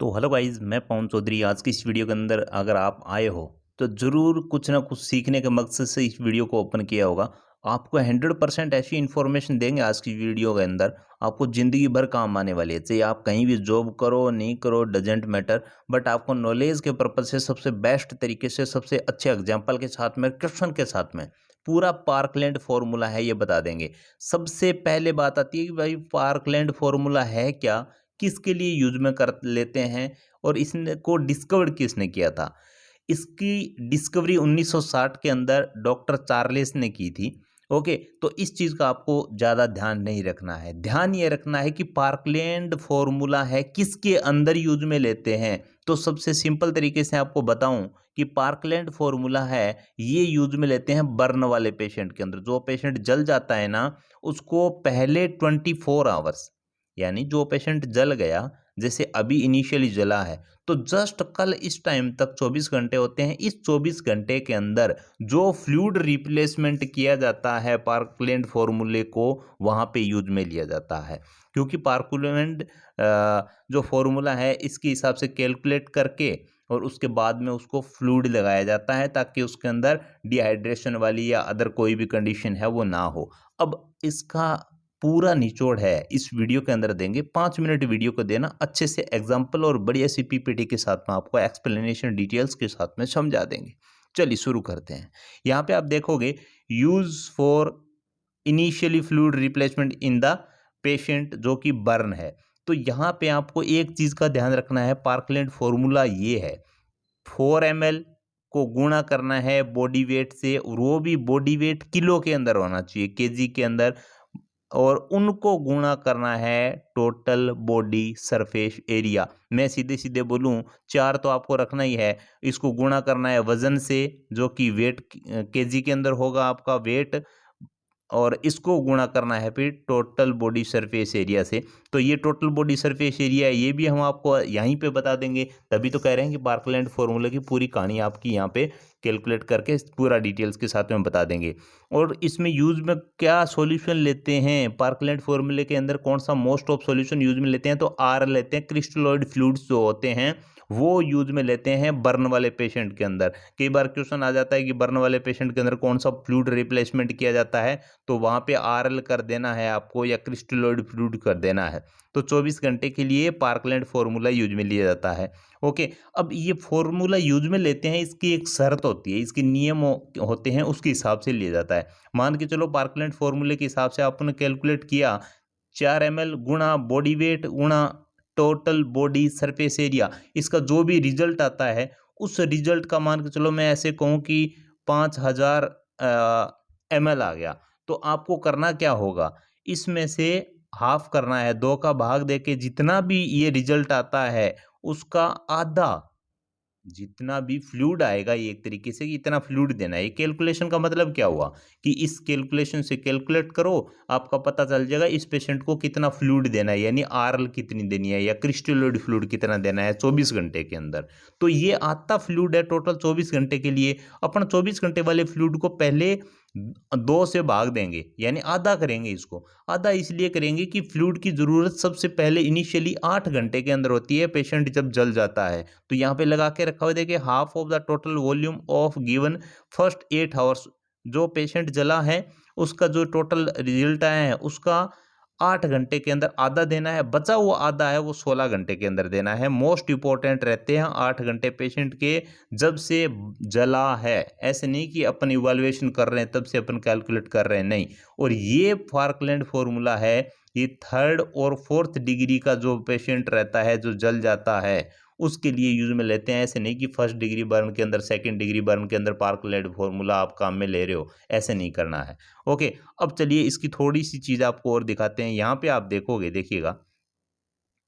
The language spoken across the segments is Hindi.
तो हेलो गाइस, मैं पवन चौधरी। आज की इस वीडियो के अंदर अगर आप आए हो तो ज़रूर कुछ ना कुछ सीखने के मकसद से इस वीडियो को ओपन किया होगा। आपको 100% ऐसी इन्फॉर्मेशन देंगे आज की वीडियो के अंदर, आपको ज़िंदगी भर काम आने वाली है। चाहे आप कहीं भी जॉब करो नहीं करो, डजेंट मैटर, बट आपको नॉलेज के पर्पज से सबसे बेस्ट तरीके से, सबसे अच्छे एग्जाम्पल के साथ में, क्वेश्चन के साथ में पूरा पार्कलैंड फॉर्मूला है ये बता देंगे। सबसे पहले बात आती है कि भाई पार्कलैंड फॉर्मूला है क्या, किसके लिए यूज में कर लेते हैं और इसने को डिस्कवर किसने किया था। इसकी डिस्कवरी 1960 के अंदर डॉक्टर चार्लेस ने की थी। ओके, तो इस चीज़ का आपको ज़्यादा ध्यान नहीं रखना है। ध्यान ये रखना है कि पार्कलैंड फॉर्मूला है किसके अंदर यूज में लेते हैं। तो सबसे सिंपल तरीके से आपको बताऊं कि पार्कलैंड फॉर्मूला है ये यूज में लेते हैं बर्न वाले पेशेंट के अंदर। जो पेशेंट जल जाता है ना, उसको पहले 24 आवर्स, यानी जो पेशेंट जल गया, जैसे अभी इनिशियली जला है तो जस्ट कल इस टाइम तक 24 घंटे होते हैं। इस 24 घंटे के अंदर जो फ्लूइड रिप्लेसमेंट किया जाता है पार्कलैंड फॉर्मूले को वहां पे यूज में लिया जाता है। क्योंकि पार्कलैंड जो फॉर्मूला है इसके हिसाब से कैलकुलेट करके और उसके बाद में उसको फ्लूइड लगाया जाता है ताकि उसके अंदर डिहाइड्रेशन वाली या अदर कोई भी कंडीशन है वो ना हो। अब इसका पूरा निचोड़ है इस वीडियो के अंदर देंगे। 5 मिनट वीडियो को देना, अच्छे से एग्जाम्पल और बढ़िया सी पीपीटी के साथ में आपको एक्सप्लेनेशन डिटेल्स के साथ में समझा देंगे। चलिए शुरू करते हैं। यहाँ पे आप देखोगे use for initially fluid replacement in the patient, जो कि बर्न है। तो यहाँ पे आपको एक चीज का ध्यान रखना है, पार्कलैंड फॉर्मूला ये है 4 ml को गुणा करना है बॉडी वेट से, और वो भी बॉडी वेट किलो के अंदर होना चाहिए, केजी के अंदर। और उनको गुणा करना है टोटल बॉडी सरफेस एरिया। मैं सीधे सीधे बोलूं, 4 तो आपको रखना ही है। इसको गुणा करना है वजन से, जो कि वेट केजी के अंदर होगा आपका वेट, और इसको गुणा करना है फिर टोटल बॉडी सरफेस एरिया से। तो ये टोटल बॉडी सरफेस एरिया है, ये भी हम आपको यहीं पे बता देंगे। तभी तो कह रहे हैं कि पार्कलैंड फॉर्मूले की पूरी कहानी आपकी यहाँ पे कैलकुलेट करके पूरा डिटेल्स के साथ में बता देंगे। और इसमें यूज में क्या सॉल्यूशन लेते हैं, पार्कलैंड फॉर्मूले के अंदर कौन सा मोस्ट ऑफ सॉल्यूशन यूज में लेते हैं, तो आर लेते हैं। क्रिस्टलोइड फ्लूइड्स जो होते हैं वो यूज में लेते हैं बर्न वाले पेशेंट के अंदर। कई बार क्वेश्चन आ जाता है कि बर्न वाले पेशेंट के अंदर कौन सा फ्लूइड रिप्लेसमेंट किया जाता है, तो वहां पे आरएल कर देना है आपको या क्रिस्टलोइड फ्लूइड कर देना है। तो 24 घंटे के लिए पार्कलैंड फॉर्मूला यूज में लिया जाता है। ओके, अब ये फॉर्मूला यूज में लेते हैं, इसकी एक शर्त होती है, इसके नियम होते हैं, उसके हिसाब से लिया जाता है। मान के चलो पार्कलैंड फॉर्मूले के हिसाब से आपने कैलकुलेट किया 4 ml गुणा बॉडी वेट गुणा टोटल बॉडी सरफेस एरिया, इसका जो भी रिजल्ट आता है उस रिजल्ट का मान के चलो मैं ऐसे कहूँ कि 5000 ml आ गया। तो आपको करना क्या होगा, इसमें से हाफ करना है, 2 का भाग देके जितना भी ये रिजल्ट आता है उसका आधा, जितना भी फ्लूइड आएगा, ये एक तरीके से कि इतना फ्लूइड देना है। ये कैलकुलेशन का मतलब क्या हुआ कि इस कैलकुलेशन से कैलकुलेट करो, आपका पता चल जाएगा इस पेशेंट को कितना फ्लूइड देना है, यानी आरएल कितनी देनी है या क्रिस्टलोइड फ्लूइड कितना देना है 24 घंटे के अंदर। तो ये आता फ्लूइड है टोटल 24 घंटे के लिए। अपन 24 घंटे वाले फ्लूइड को पहले 2 से भाग देंगे, यानी आधा करेंगे इसको। आधा इसलिए करेंगे कि फ्लूइड की जरूरत सबसे पहले इनिशियली 8 घंटे के अंदर होती है, पेशेंट जब जल जाता है। तो यहाँ पे लगा के रखा हुआ देखिए, half of the total volume of given first 8 hours. जो पेशेंट जला है उसका जो टोटल रिजल्ट आया है उसका 8 घंटे के अंदर आधा देना है, बचा हुआ आधा है वो 16 घंटे के अंदर देना है। मोस्ट इंपॉर्टेंट रहते हैं 8 घंटे पेशेंट के जब से जला है। ऐसे नहीं कि अपन इवैल्यूएशन कर रहे हैं तब से अपन कैलकुलेट कर रहे हैं, नहीं। और ये फार्कलैंड फॉर्मूला है, ये 3rd और 4th डिग्री का जो पेशेंट रहता है जो जल जाता है उसके लिए यूज में लेते हैं। ऐसे नहीं कि 1st डिग्री बर्न के अंदर, 2nd डिग्री बर्न के अंदर पार्कलैंड फॉर्मूला आप काम में ले रहे हो, ऐसे नहीं करना है। ओके, अब चलिए इसकी थोड़ी सी चीज आपको और दिखाते हैं। यहाँ पे आप देखोगे, देखिएगा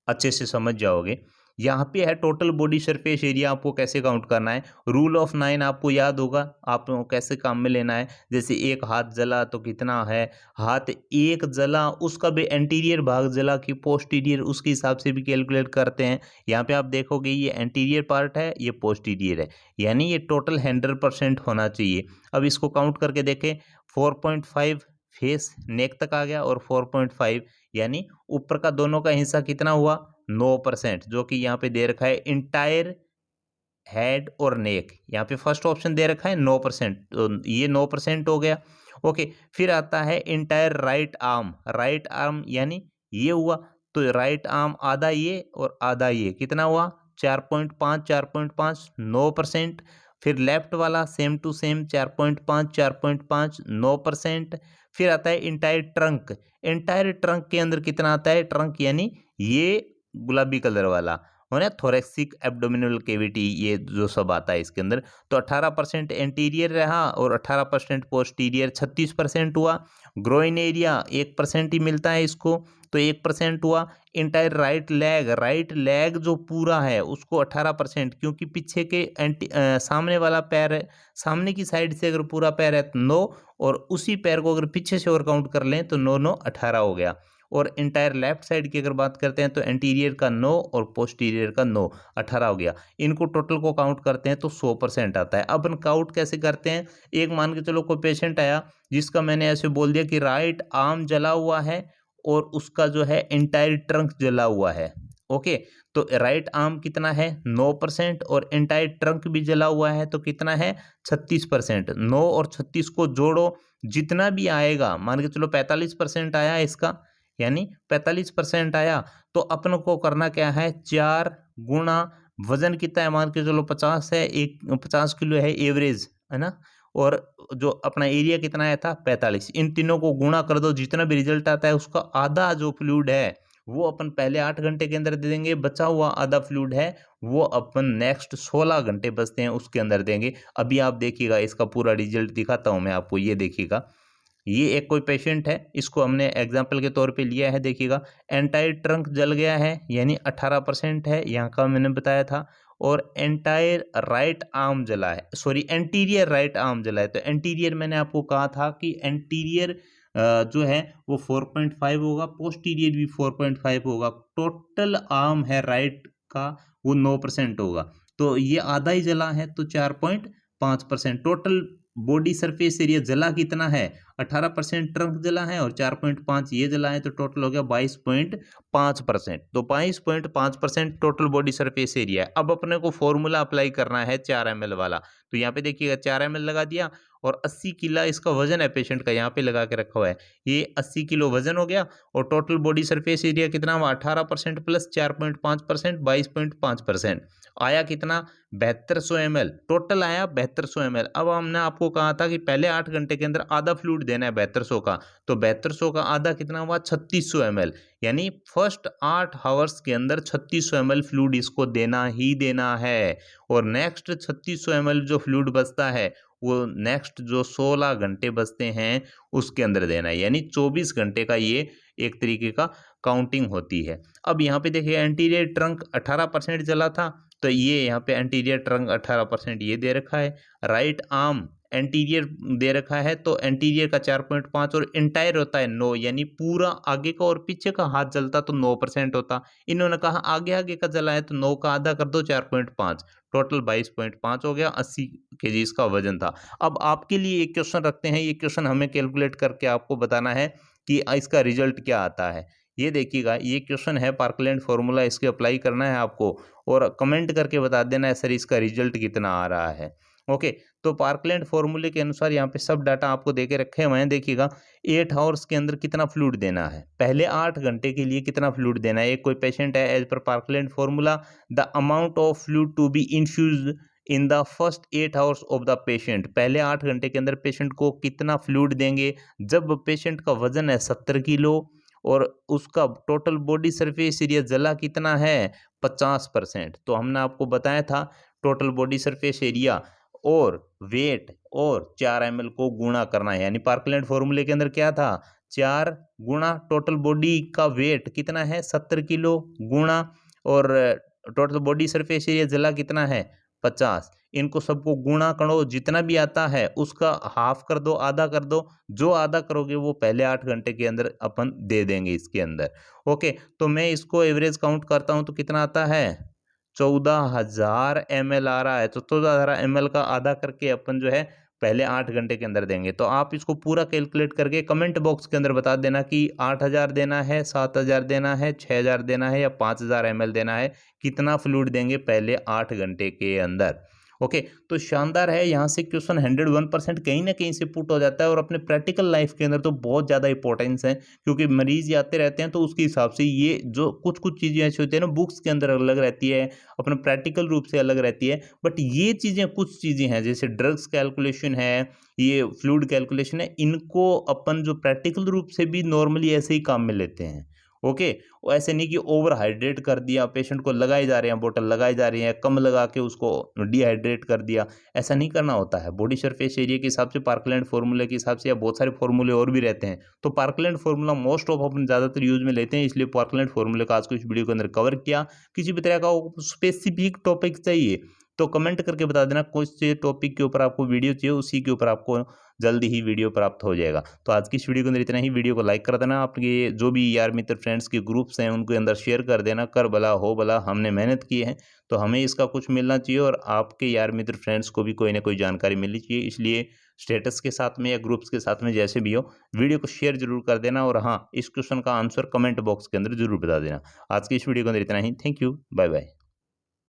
अच्छे से समझ जाओगे। यहाँ पे है टोटल बॉडी सरफेस एरिया, आपको कैसे काउंट करना है। रूल ऑफ 9 आपको याद होगा, आपको कैसे काम में लेना है। जैसे एक हाथ जला तो कितना है, हाथ एक जला उसका भी एंटीरियर भाग जला कि पोस्टीरियर, उसके हिसाब से भी कैलकुलेट करते हैं। यहाँ पे आप देखोगे ये एंटीरियर पार्ट है, ये पोस्टीरियर है, यानी ये टोटल 100% होना चाहिए। अब इसको काउंट करके देखें, 4.5 फेस नेक तक आ गया और 4.5 यानी ऊपर का दोनों का हिस्सा कितना हुआ, 9%, जो कि यहाँ पे दे रखा है इंटायर हेड और नेक। यहाँ पे फर्स्ट ऑप्शन दे रखा है 9%, तो ये 9% हो गया। ओके, फिर आता है entire right arm. Right arm यानी ये हुआ, तो राइट आर्म आधा ये और आधा ये, कितना हुआ 4.5, 4.5, 9%। फिर लेफ्ट वाला सेम टू सेम 4.5, 4.5, 9%। फिर आता है इंटायर ट्रंक। इंटायर ट्रंक के अंदर कितना आता है, ट्रंक यानी ये गुलाबी कलर वाला हो ना, थोरेसिक एब्डोमिनल केविटी, ये जो सब आता है इसके अंदर। तो 18% एंटीरियर रहा और 18% पोस्टीरियर, 36% हुआ। ग्रोइन एरिया 1% ही मिलता है इसको, तो 1% हुआ। Entire right leg, right leg जो पूरा है उसको 18%, क्योंकि पीछे के सामने वाला पैर है, सामने की साइड से अगर पूरा पैर है तो 9, और उसी पैर को अगर पीछे से और काउंट कर लें तो 9 9 18 हो गया। और इंटायर लेफ्ट साइड की अगर बात करते हैं तो एंटीरियर का 9 और पोस्टीरियर का 9, 18 हो गया। इनको टोटल को काउंट करते हैं तो 100% आता है। अब काउंट कैसे करते हैं, एक मान के चलो कोई पेशेंट आया जिसका मैंने ऐसे बोल दिया कि राइट आर्म जला हुआ है और उसका जो है इंटायर ट्रंक जला हुआ है। ओके, तो राइट आर्म कितना है 9% और इंटायर ट्रंक भी जला हुआ है, तो कितना है 36%। 9 और 36 को जोड़ो, जितना भी आएगा, मान के चलो 45% आया इसका, यानी 45% आया, तो अपन को करना क्या है, 4 गुणा वजन कितना है, मान के चलो 50 है, 50 किलो है एवरेज, है ना, और जो अपना एरिया कितना आया था 45, इन तीनों को गुणा कर दो, जितना भी रिजल्ट आता है उसका आधा जो फ्लूइड है वो अपन पहले 8 घंटे के अंदर दे देंगे, बचा हुआ आधा फ्लूइड है वो अपन नेक्स्ट 16 घंटे बचते हैं उसके अंदर देंगे। अभी आप देखिएगा इसका पूरा रिजल्ट दिखाता हूं मैं आपको, ये देखिएगा, ये एक कोई पेशेंट है, इसको हमने एग्जाम्पल के तौर पे लिया है, देखिएगा एंटायर ट्रंक जल गया है यानी 18% है, यहाँ का मैंने बताया था। और एंटायर राइट आर्म जला है, सॉरी एंटीरियर राइट आर्म जला है, तो एंटीरियर मैंने आपको कहा था कि एंटीरियर जो है वो 4.5 होगा, पोस्टीरियर भी 4.5 होगा, टोटल आर्म है राइट का वो 9% होगा, तो ये आधा ही जला है, तो 4.5%। टोटल बॉडी सरफेस एरिया जला कितना है, 18% ट्रंक जला है और 4.5 ये जला है, तो टोटल हो गया 22.5%। तो 22.5% टोटल बॉडी सरफेस एरिया है। अब अपने को फॉर्मूला अप्लाई करना है 4 ml वाला, तो यहाँ पे देखिएगा 4 ml लगा दिया और 80 किलो इसका वजन है पेशेंट का, यहाँ पे लगा के रखा हुआ है, ये 80 किलो वजन हो गया। और टोटल बॉडी सरफेस एरिया कितना हुआ, 18% प्लस 4.5%, 22.5% आया कितना, 7200 ml टोटल आया, 7200 ml। अब हमने आपको कहा था कि पहले 8 घंटे के अंदर आधा फ्लूइड देना है 7200 का, तो 7200 का आधा कितना हुआ 3600 ml, यानी फर्स्ट 8 हावर्स के अंदर 3600 ml फ्लूइड इसको देना ही देना है। और नेक्स्ट 3600 ml जो फ्लूइड बचता है वो नेक्स्ट जो 16 घंटे बचते हैं उसके अंदर देना है, यानी 24 घंटे का ये एक तरीके का काउंटिंग होती है। अब यहाँ पे देखिए एंटीरियर ट्रंक 18% जला था, तो ये यहाँ पे एंटीरियर ट्रंक 18% ये दे रखा है। राइट आर्म एंटीरियर दे रखा है, तो एंटीरियर का 4.5 और इंटायर होता है 9, यानी पूरा आगे का और पीछे का हाथ जलता तो 9% होता। इन्होंने कहा आगे आगे का जला है तो 9 का आधा कर दो 4.5, टोटल 22.5 हो गया, 80 केजी इसका वजन था। अब आपके लिए एक क्वेश्चन रखते हैं, ये क्वेश्चन हमें कैलकुलेट करके आपको बताना है कि इसका रिजल्ट क्या आता है। ये देखिएगा, ये क्वेश्चन है पार्कलैंड फॉर्मूला, इसके अप्लाई करना है आपको और कमेंट करके बता देना है सर इसका रिजल्ट कितना आ रहा है। ओके, तो पार्कलैंड फॉर्मूले के अनुसार यहाँ पे सब डाटा आपको देके रखे हुए हैं। देखिएगा 8 आवर्स के अंदर कितना फ्लूइड देना है, पहले 8 घंटे के लिए कितना फ्लूइड देना है। एक कोई पेशेंट है, as per Parkland formula the amount of fluid to be infuse in the first 8 hours of the patient, पहले 8 घंटे के अंदर पेशेंट को कितना फ्लूइड देंगे। जब पेशेंट का वजन है 70 किलो और उसका टोटल बॉडी सरफेस एरिया जला कितना है 50%, तो हमने आपको बताया था टोटल बॉडी सरफेस एरिया और वेट और 4 ml को गुणा करना है, यानी पार्कलैंड फॉर्मूले के अंदर क्या था, 4 गुणा टोटल बॉडी का वेट कितना है 70 किलो गुणा और टोटल बॉडी सरफेस एरिया जला कितना है 50, इनको सबको गुणा करो, जितना भी आता है उसका हाफ कर दो, आधा कर दो, जो आधा करोगे वो पहले 8 घंटे के अंदर अपन दे देंगे इसके अंदर। ओके, तो मैं इसको एवरेज काउंट करता हूं तो कितना आता है 14,000 ml आ रहा है, तो 14,000 ml का आधा करके अपन जो है पहले 8 घंटे के अंदर देंगे। तो आप इसको पूरा कैलकुलेट करके कमेंट बॉक्स के अंदर बता देना कि 8,000 देना है, 7,000 देना है, 6,000 देना है या 5,000 ml देना है, कितना फ्लूइड देंगे पहले 8 घंटे के अंदर। ओके, तो शानदार है। यहाँ से क्वेश्चन 101% कहीं ना कहीं से पुट हो जाता है और अपने प्रैक्टिकल लाइफ के अंदर तो बहुत ज़्यादा इंपॉर्टेंस है, क्योंकि मरीज आते रहते हैं तो उसके हिसाब से ये जो कुछ कुछ चीज़ें ऐसी होती है ना, बुक्स के अंदर अलग रहती है, अपने प्रैक्टिकल रूप से अलग रहती है, बट ये चीज़ें कुछ चीज़ें हैं जैसे ड्रग्स कैलकुलेशन है, ये फ्लूइड कैलकुलेशन है, इनको अपन जो प्रैक्टिकल रूप से भी नॉर्मली ऐसे ही काम में लेते हैं। ओके, वो ऐसे नहीं कि ओवर हाइड्रेट कर दिया, पेशेंट को लगाए जा रहे हैं, बोतल लगाई जा रही है, कम लगा के उसको डिहाइड्रेट कर दिया, ऐसा नहीं करना होता है। बॉडी सरफेस एरिया के हिसाब से, पार्कलैंड फार्मूले के हिसाब से, या बहुत सारे फार्मूले और भी रहते हैं, तो पार्कलैंड फार्मूला मोस्ट ऑफ अपन ज़्यादातर यूज में लेते हैं, इसलिए पार्कलैंड फार्मूले का आज को इस वीडियो के अंदर कवर किया। किसी भी तरह का स्पेसिफिक टॉपिक चाहिए तो कमेंट करके बता देना, कौन से टॉपिक के ऊपर आपको वीडियो चाहिए, उसी के ऊपर आपको जल्दी ही वीडियो प्राप्त हो जाएगा। तो आज की इस वीडियो के अंदर इतना ही। वीडियो को लाइक कर देना, आपके जो भी यार मित्र फ्रेंड्स के ग्रुप्स हैं उनके अंदर शेयर कर देना। कर भला हो भला, हमने मेहनत की है तो हमें इसका कुछ मिलना चाहिए, और आपके यार मित्र फ्रेंड्स को भी कोई ना कोई जानकारी मिलनी चाहिए, इसलिए स्टेटस के साथ में या ग्रुप्स के साथ में जैसे भी हो, वीडियो को शेयर जरूर कर देना। और हाँ, इस क्वेश्चन का आंसर कमेंट बॉक्स के अंदर जरूर बता देना। आज की इस वीडियो के अंदर इतना ही। Thank you, bye bye.